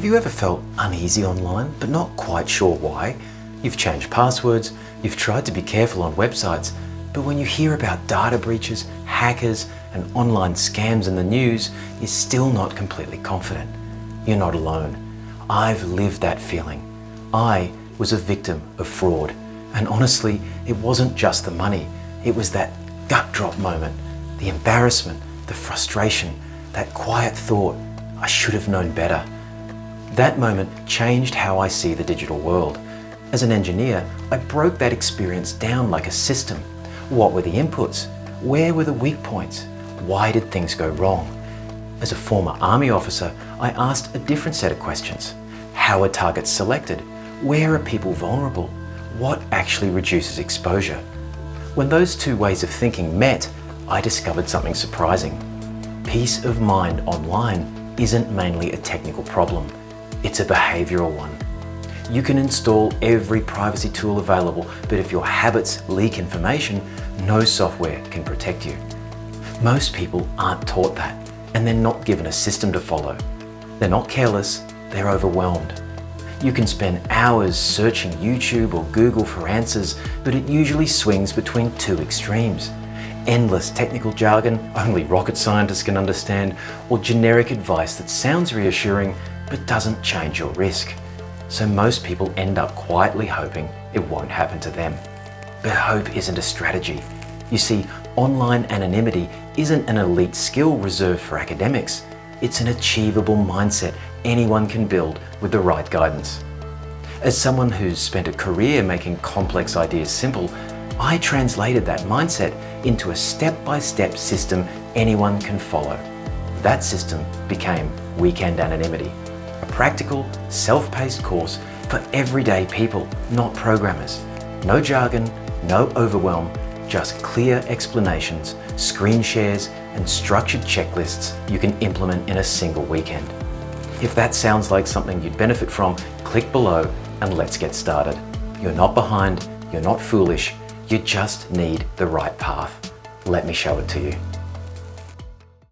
Have you ever felt uneasy online, but not quite sure why? You've changed passwords, you've tried to be careful on websites, but when you hear about data breaches, hackers, and online scams in the news, you're still not completely confident. You're not alone. I've lived that feeling. I was a victim of fraud. And honestly, it wasn't just the money. It was that gut drop moment, the embarrassment, the frustration, that quiet thought, I should have known better. That moment changed how I see the digital world. As an engineer, I broke that experience down like a system. What were the inputs? Where were the weak points? Why did things go wrong? As a former army officer, I asked a different set of questions. How are targets selected? Where are people vulnerable? What actually reduces exposure? When those two ways of thinking met, I discovered something surprising. Peace of mind online isn't mainly a technical problem. It's a behavioural one. You can install every privacy tool available, but if your habits leak information, no software can protect you. Most people aren't taught that, and they're not given a system to follow. They're not careless, they're overwhelmed. You can spend hours searching YouTube or Google for answers, but it usually swings between two extremes. Endless technical jargon only rocket scientists can understand, or generic advice that sounds reassuring but doesn't change your risk. So most people end up quietly hoping it won't happen to them. But hope isn't a strategy. You see, online anonymity isn't an elite skill reserved for academics. It's an achievable mindset anyone can build with the right guidance. As someone who's spent a career making complex ideas simple, I translated that mindset into a step-by-step system anyone can follow. That system became Weekend Anonymity, a practical, self-paced course for everyday people, not programmers. No jargon, no overwhelm, just clear explanations, screen shares, and structured checklists you can implement in a single weekend. If that sounds like something you'd benefit from, click below and let's get started. You're not behind, you're not foolish, you just need the right path. Let me show it to you.